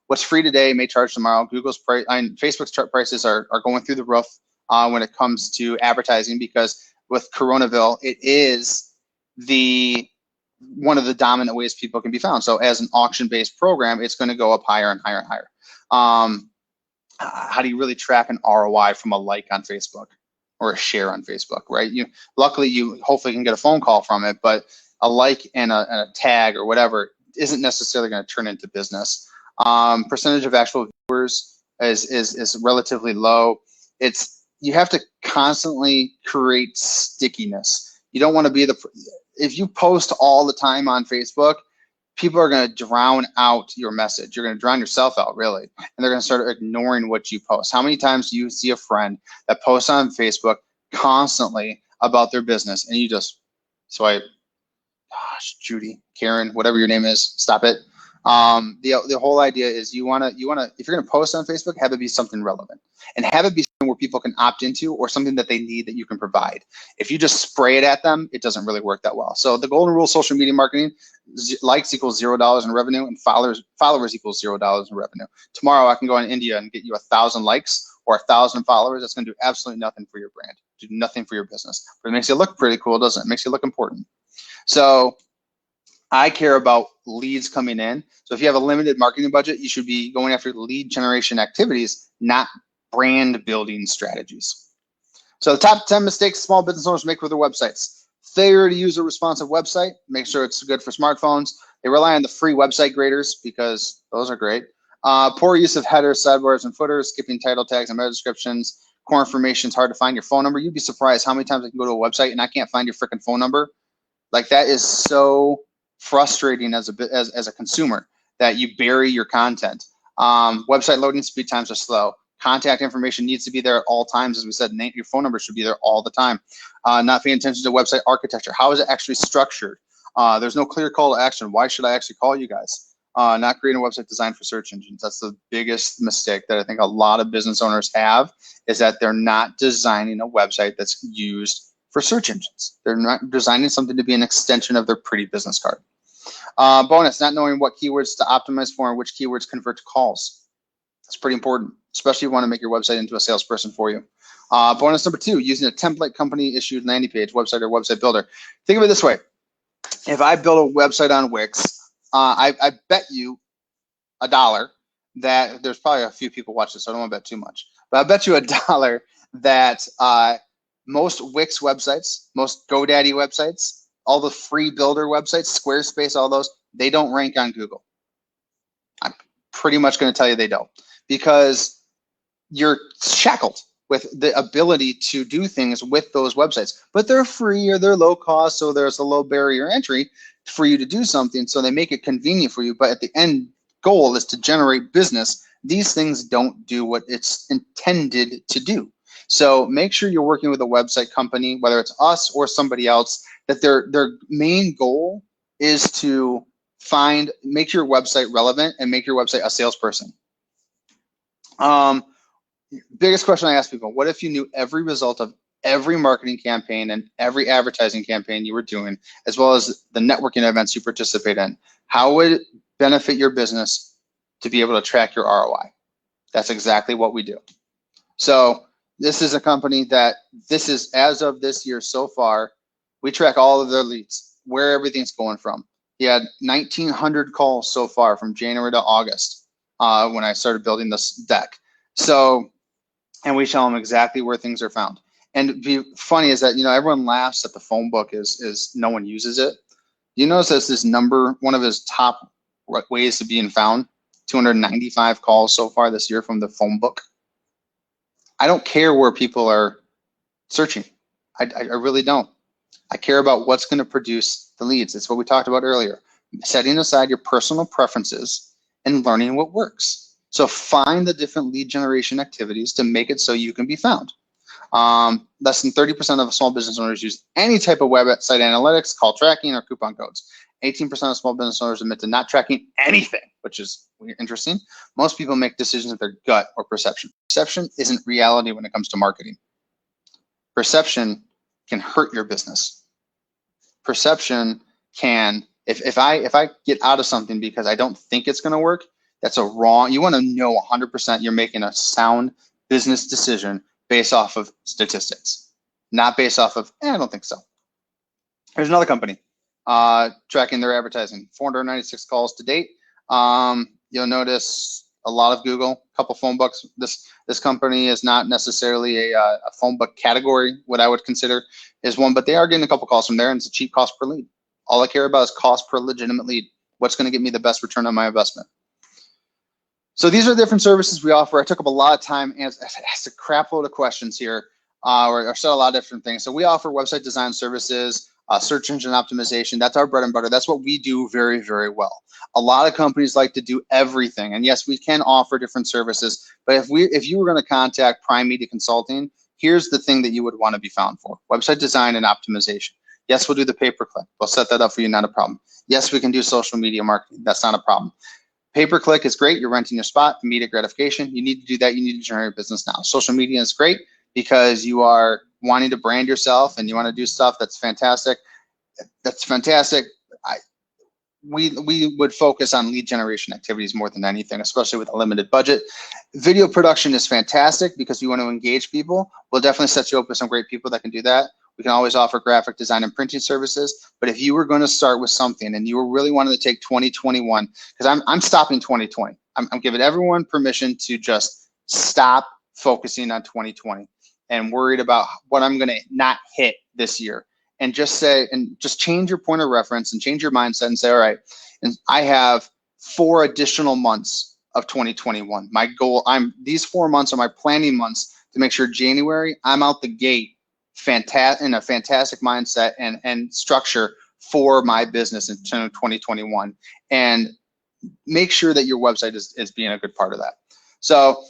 What's free today may charge tomorrow. Google's price, Facebook's prices are going through the roof when it comes to advertising, because with Coronaville, it is one of the dominant ways people can be found. So as an auction-based program, it's going to go up higher and higher and higher. How do you really track an ROI from a like on Facebook or a share on Facebook, right? Luckily, you hopefully can get a phone call from it, but a like and a tag or whatever isn't necessarily going to turn into business. Percentage of actual viewers is relatively low. You have to constantly create stickiness. You don't want to be if you post all the time on Facebook, people are going to drown out your message. You're going to drown yourself out, really, and they're going to start ignoring what you post. How many times do you see a friend that posts on Facebook constantly about their business, and you just swipe, gosh, Judy, Karen, whatever your name is, stop it. The whole idea is you want to if you're going to post on Facebook, have it be something relevant, and have it be something where people can opt into, or something that they need that you can provide. If you just spray it at them, it doesn't really work that well. So the golden rule of social media marketing: likes equals $0 in revenue, and followers equals $0 in revenue. Tomorrow I can go in India and get you 1,000 likes or 1,000 followers. That's going to do absolutely nothing for your brand, do nothing for your business, but it makes you look pretty cool, doesn't it? It makes you look important. So I care about leads coming in. So if you have a limited marketing budget, you should be going after lead generation activities, not brand building strategies. So the top 10 mistakes small business owners make with their websites: failure to use a responsive website. Make sure it's good for smartphones. They rely on the free website graders because those are great. Poor use of headers, sidebars, and footers, skipping title tags and meta descriptions. Core information is hard to find your phone number. You'd be surprised how many times I can go to a website and I can't find your freaking phone number. Like, that is so frustrating as a consumer, that you bury your content. Website loading speed times are slow. Contact information needs to be there at all times. As we said, your phone number should be there all the time. Not paying attention to website architecture. How is it actually structured? There's no clear call to action. Why should I actually call you guys? Not creating a website designed for search engines. That's the biggest mistake that I think a lot of business owners have, is that they're not designing a website that's used for search engines. They're not designing something to be an extension of their pretty business card. Bonus: not knowing what keywords to optimize for and which keywords convert to calls. It's pretty important, especially if you want to make your website into a salesperson for you. Bonus number 2, using a template company issued landing page, website, or website builder. Think of it this way: if I build a website on Wix, I bet you $1 that there's probably a few people watch this, so I don't want to bet too much, but I bet you $1 that most Wix websites, most GoDaddy websites, all the free builder websites, Squarespace, all those, they don't rank on Google. I'm pretty much going to tell you they don't, because you're shackled with the ability to do things with those websites, but they're free or they're low cost, so there's a low barrier entry for you to do something, so they make it convenient for you, but at the end goal is to generate business. These things don't do what it's intended to do. So make sure you're working with a website company, whether it's us or somebody else, that their main goal is to make your website relevant and make your website a salesperson. Biggest question I ask people: what if you knew every result of every marketing campaign and every advertising campaign you were doing, as well as the networking events you participate in? How would it benefit your business to be able to track your ROI? That's exactly what we do. So this is a company that as of this year so far, we track all of their leads, where everything's going from. He had 1,900 calls so far from January to August when I started building this deck. So, and we tell them exactly where things are found. And be funny is that, everyone laughs that the phone book is no one uses it. You notice that's this number, one of his top ways to being found, 295 calls so far this year from the phone book. I don't care where people are searching. I really don't. I care about what's going to produce the leads. It's what we talked about earlier. Setting aside your personal preferences and learning what works. So find the different lead generation activities to make it so you can be found. Less than 30% of small business owners use any type of website analytics, call tracking, or coupon codes. 18% of small business owners admit to not tracking anything, which is interesting. Most people make decisions with their gut or perception. Perception isn't reality when it comes to marketing. Perception can hurt your business. Perception can, if I get out of something because I don't think it's going to work, that's a wrong. You want to know 100% you're making a sound business decision based off of statistics, not based off of, I don't think so. There's another company tracking their advertising, 496 calls to date. You'll notice a lot of Google, a couple phone books. This company is not necessarily a phone book category. What I would consider is one, but they are getting a couple calls from there, and it's a cheap cost per lead. All I care about is cost per legitimate lead. What's going to get me the best return on my investment? So these are different services we offer. I took up a lot of time and asked a crap load of questions here, or said a lot of different things. So we offer website design services, search engine optimization. That's our bread and butter. That's what we do very, very well. A lot of companies like to do everything, and yes, we can offer different services. But if you were going to contact Prime Media Consulting, here's the thing that you would want to be found for: website design and optimization. Yes, we'll do the pay-per-click. We'll set that up for you, not a problem. Yes, we can do social media marketing. That's not a problem. Pay-per-click is great. You're renting your spot, immediate gratification. You need to do that. You need to generate business now. Social media is great because you are wanting to brand yourself and you want to do stuff that's fantastic. That's fantastic. We would focus on lead generation activities more than anything, especially with a limited budget. Video production is fantastic because we want to engage people. We'll definitely set you up with some great people that can do that. We can always offer graphic design and printing services. But if you were going to start with something and you were really wanting to take 2021, because I'm stopping 2020. I'm giving everyone permission to just stop focusing on 2020 and worried about what I'm going to not hit this year. And just change your point of reference and change your mindset and say, all right, and I have 4 additional months of 2021. My goal, these 4 months are my planning months to make sure January, I'm out the gate in a fantastic mindset and structure for my business in 2021. And make sure that your website is being a good part of that. So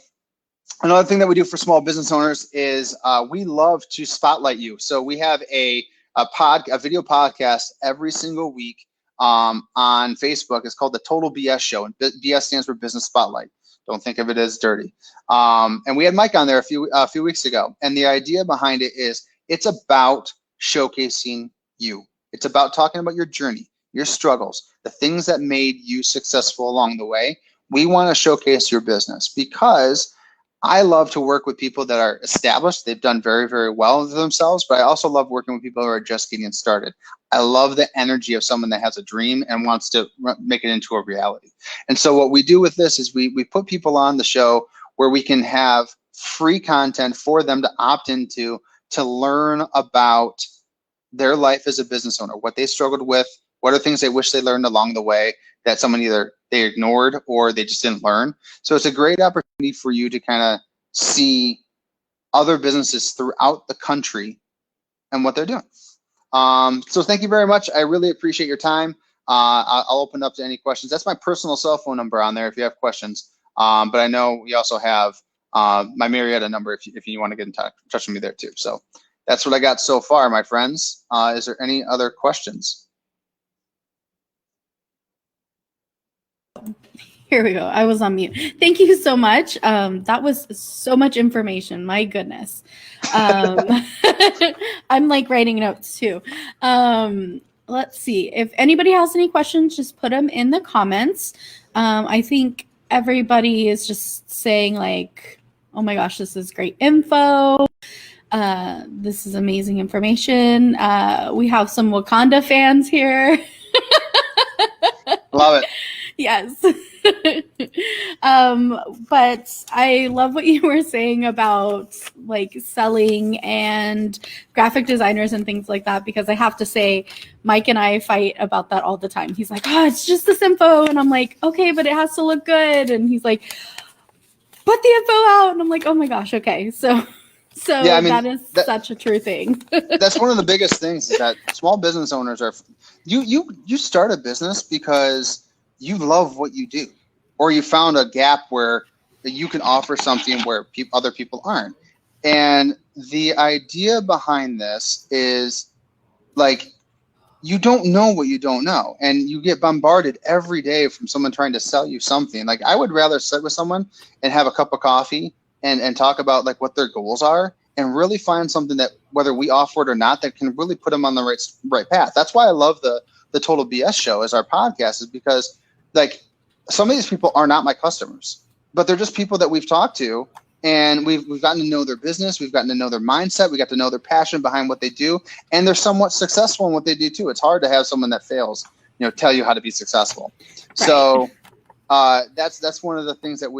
another thing that we do for small business owners is we love to spotlight you. So we have a video podcast every single week on Facebook. It's called the Total BS Show, and BS stands for Business Spotlight. Don't think of it as dirty. And we had Mike on there a few weeks ago, and the idea behind it is it's about showcasing you. It's about talking about your journey, your struggles, the things that made you successful along the way. We want to showcase your business because I love to work with people that are established. They've done very, very well with themselves, but I also love working with people who are just getting started. I love the energy of someone that has a dream and wants to make it into a reality. And so what we do with this is we put people on the show where we can have free content for them to opt into to learn about their life as a business owner, what they struggled with, what are things they wish they learned along the way that someone either they ignored or they just didn't learn. So it's a great opportunity for you to kind of see other businesses throughout the country and what they're doing. So thank you very much. I really appreciate your time. I'll open up to any questions. That's my personal cell phone number on there if you have questions. But I know we also have my Marietta number if you want to get in touch with me there too. So that's what I got so far, my friends. Is there any other questions? Here we go. I was on mute. Thank you so much. That was so much information. My goodness. I'm like writing notes too. Let's see. If anybody has any questions, just put them in the comments. I think everybody is just saying like, oh my gosh, this is great info. This is amazing information. We have some Wakanda fans here. Love it. Yes. But I love what you were saying about like selling and graphic designers and things like that, because I have to say, Mike and I fight about that all the time. He's like, oh, it's just this info. And I'm like, okay, but it has to look good. And he's like, put the info out. And I'm like, oh my gosh. Okay. So yeah, I mean, that is such a true thing. That's one of the biggest things is that small business owners are, you start a business because you love what you do, or you found a gap where you can offer something where other people aren't. And the idea behind this is like, you don't know what you don't know, and you get bombarded every day from someone trying to sell you something. Like, I would rather sit with someone and have a cup of coffee and talk about like what their goals are, and really find something that, whether we offer it or not, that can really put them on the right path. That's why I love the Total BS Show as our podcast, is because like, some of these people are not my customers, but they're just people that we've talked to, and we've gotten to know their business, we've gotten to know their mindset, we got to know their passion behind what they do, and they're somewhat successful in what they do too. It's hard to have someone that fails, tell you how to be successful. Right. So that's one of the things that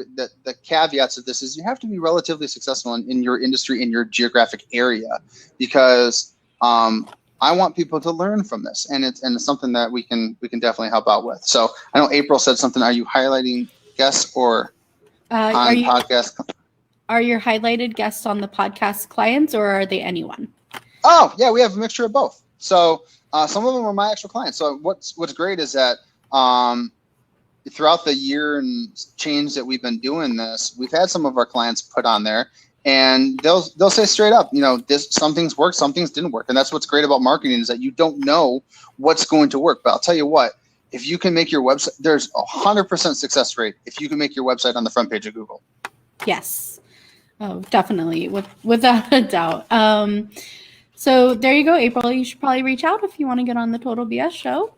the caveats of this is you have to be relatively successful in your industry, in your geographic area, because I want people to learn from this, and it's something that we can definitely help out with. So I know April said something. Are you highlighting guests or on podcast? Are your highlighted guests on the podcast clients, or are they anyone? Oh, yeah, we have a mixture of both. So some of them are my actual clients. So what's great is that throughout the year and change that we've been doing this, we've had some of our clients put on there, and they'll say straight up, some things work, some things didn't work. And that's what's great about marketing, is that you don't know what's going to work. But I'll tell you what, if you can make your website, there's 100% success rate if you can make your website on the front page of Google. Yes. Oh, definitely, without a doubt. So there you go, April. You should probably reach out if you want to get on the Total BS Show.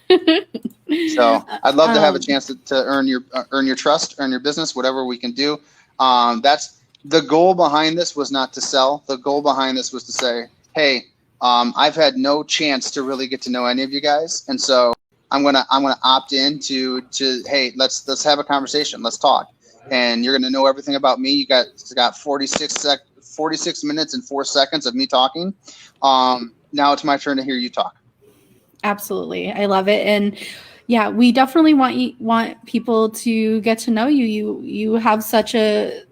So I'd love to have a chance to earn your trust, earn your business, whatever we can do. That's the goal behind this, was not to sell. The goal behind this was to say, hey, I've had no chance to really get to know any of you guys, and so I'm gonna opt in to hey, let's have a conversation, let's talk. And you're going to know everything about me. You got 46 minutes and 4 seconds of me talking. Now it's my turn to hear you talk. Absolutely. I love it. And yeah, we definitely want people to get to know you. You have such a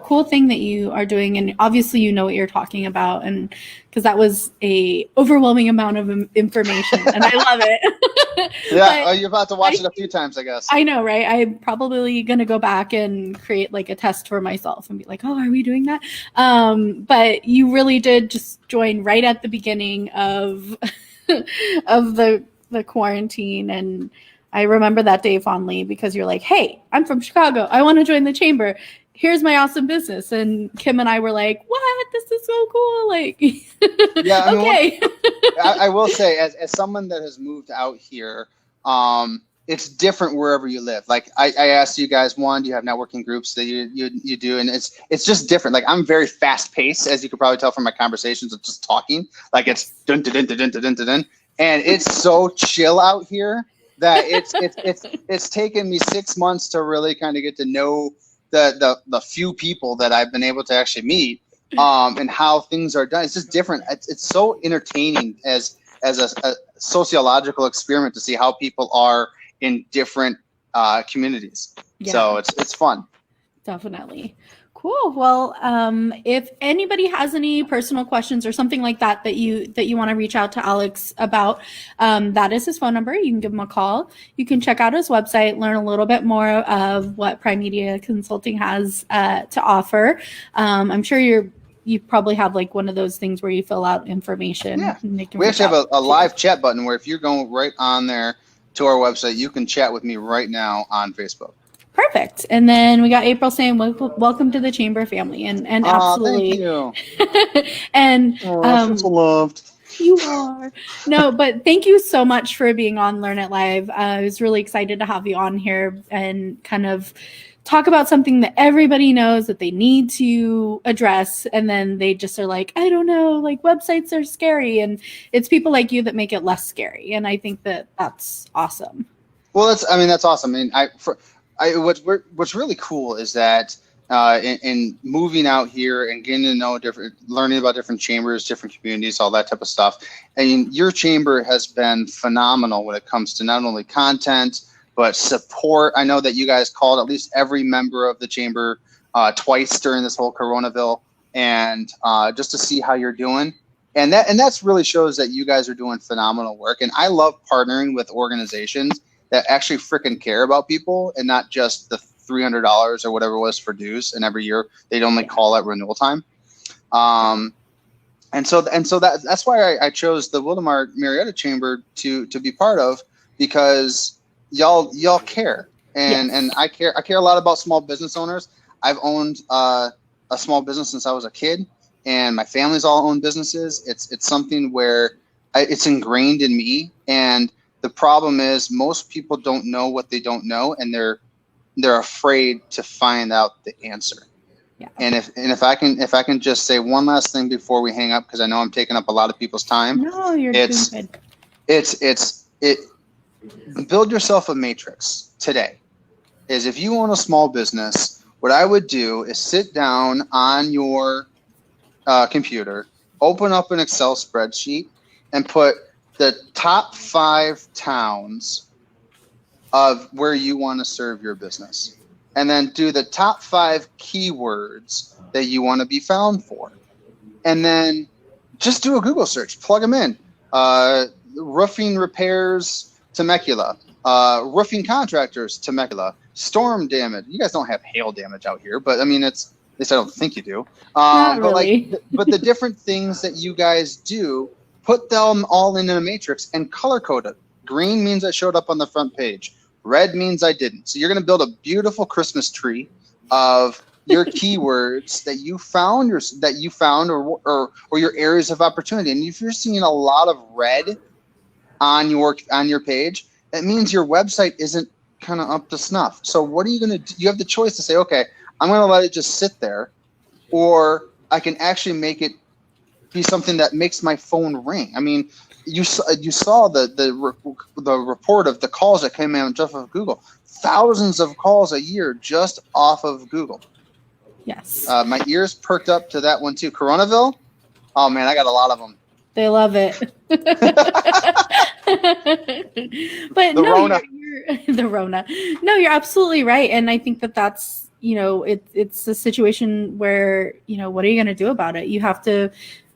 cool thing that you are doing, and obviously you know what you're talking about, and because that was a overwhelming amount of information, and I love it. Yeah, you're about to watch it a few times, I guess. I know, right? I'm probably gonna go back and create like a test for myself and be like, oh, are we doing that? But you really did just join right at the beginning of of the quarantine, and I remember that day fondly, because you're like, hey, I'm from Chicago, I want to join the chamber. Here's my awesome business. And Kim and I were like, what? This is so cool. Like, yeah, I mean, okay. I will say, as someone that has moved out here, it's different wherever you live. Like I asked you guys, one, do you have networking groups that you do? And it's just different. Like, I'm very fast paced, as you could probably tell from my conversations of just talking. Like, it's dun dun dun dun dun dun dun, and it's so chill out here that it's taken me 6 months to really kind of get to know the few people that I've been able to actually meet, and how things are done. It's just different. It's so entertaining as a sociological experiment to see how people are in different communities. Yeah. So it's fun. Definitely. Cool. Well, if anybody has any personal questions or something like that you want to reach out to Alex about, that is his phone number. You can give him a call. You can check out his website, learn a little bit more of what Prime Media Consulting has to offer. I'm sure you probably have like one of those things where you fill out information. Yeah. We actually have a live chat button where if you're going right on there to our website, you can chat with me right now on Facebook. Perfect. And then we got April saying, welcome to the Chamber family. And absolutely. Thank you. And I feel so loved. You are. No, but thank you so much for being on Learn It Live. I was really excited to have you on here and kind of talk about something that everybody knows that they need to address. And then they just are like, I don't know, like websites are scary. And it's people like you that make it less scary. And I think that that's awesome. Well, that's awesome. I mean, what's really cool is that in moving out here and getting to know learning about different chambers, different communities, all that type of stuff. I mean, your chamber has been phenomenal when it comes to not only content, but support. I know that you guys called at least every member of the chamber twice during this whole Coronaville, and just to see how you're doing. And that's really shows that you guys are doing phenomenal work. And I love partnering with organizations that actually freaking care about people and not just the $300 or whatever it was for dues, and every year they'd only call at renewal time. And so that's why I chose the Wildomar Marietta Chamber to be part of, because y'all care, and I care a lot about small business owners. I've owned a small business since I was a kid, and my family's all owned businesses. It's something where it's ingrained in me, and the problem is most people don't know what they don't know, and they're afraid to find out the answer. Yeah. And if I can just say one last thing before we hang up, because I know I'm taking up a lot of people's time. No, you're doing good. It build yourself a matrix today. Is if you own a small business, what I would do is sit down on your computer, open up an Excel spreadsheet, and put the top 5 towns of where you want to serve your business. And then do the top 5 keywords that you want to be found for. And then just do a Google search, plug them in. Roofing repairs, Temecula. Roofing contractors, Temecula. Storm damage. You guys don't have hail damage out here, but I mean, at least I don't think you do. Not really. But the different things that you guys do, put them all in a matrix and color code it. Green means I showed up on the front page. Red means I didn't. So you're going to build a beautiful Christmas tree of your keywords that you found, or your areas of opportunity. And if you're seeing a lot of red on your page, that means your website isn't kind of up to snuff. So what are you going to do? You have the choice to say, okay, I'm going to let it just sit there, or I can actually make it be something that makes my phone ring. I mean, you saw the report of the calls that came in just off of Google. Thousands of calls a year just off of Google. Yes. My ears perked up to that one too. Coronaville? Oh man, I got a lot of them. They love it. But The Rona. The Rona. No, you're absolutely right. And I think that's, it's a situation where, what are you going to do about it? You have to,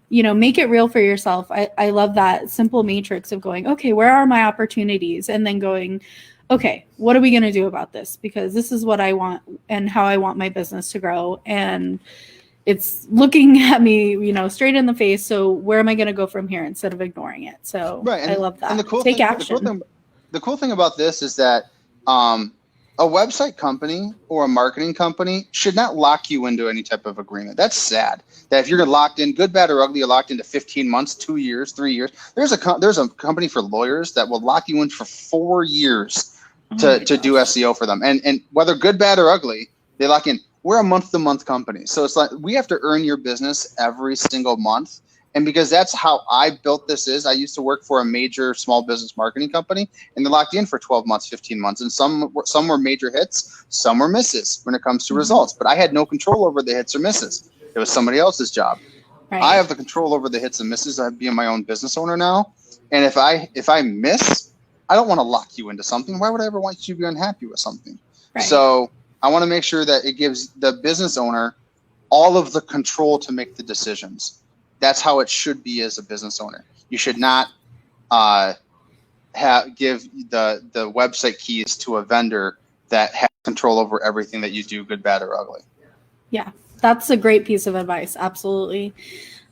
make it real for yourself. I love that simple matrix of going, okay, where are my opportunities? And then going, okay, what are we going to do about this? Because this is what I want and how I want my business to grow. And it's looking at me, straight in the face. So where am I going to go from here instead of ignoring it? So right. I love that. And Take action. The cool thing about this is that a website company or a marketing company should not lock you into any type of agreement. That's sad. That if you're locked in, good, bad, or ugly, you're locked into 15 months, 2 years, 3 years. There's a company for lawyers that will lock you in for 4 years to do SEO for them. And whether good, bad, or ugly, they lock in. We're a month-to-month company. So it's like we have to earn your business every single month. And because that's how I built this I used to work for a major small business marketing company, and they're locked in for 12 months, 15 months. And some were major hits, some were misses when it comes to results. But I had no control over the hits or misses. It was somebody else's job. Right. I have the control over the hits and misses. I'm being my own business owner now. And if I miss, I don't want to lock you into something. Why would I ever want you to be unhappy with something? Right. So I want to make sure that it gives the business owner all of the control to make the decisions. That's how it should be as a business owner. You should not give the website keys to a vendor that has control over everything that you do, good, bad, or ugly. Yeah, that's a great piece of advice. Absolutely.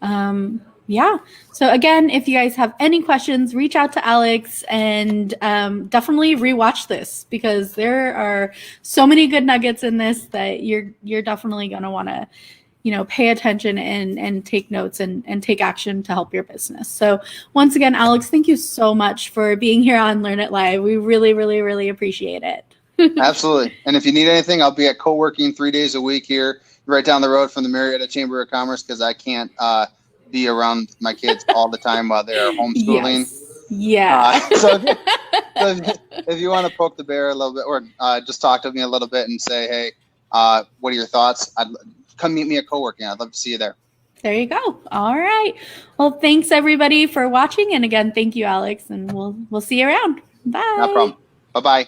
Yeah. So again, if you guys have any questions, reach out to Alex, and definitely rewatch this, because there are so many good nuggets in this that you're definitely going to want to, pay attention and take notes and take action to help your business. So once again, Alex, thank you so much for being here on Learn It Live. We really, really, really appreciate it. Absolutely. And if you need anything, I'll be at co-working 3 days a week here, right down the road from the Marietta Chamber of Commerce, because I can't be around my kids all the time while they're homeschooling. Yes. Yeah. So if you want to poke the bear a little bit, or just talk to me a little bit and say, hey, what are your thoughts? Come meet me at co-working. I'd love to see you there. There you go. All right. Well, thanks everybody for watching. And again, thank you, Alex. And we'll see you around. Bye. No problem. Bye-bye.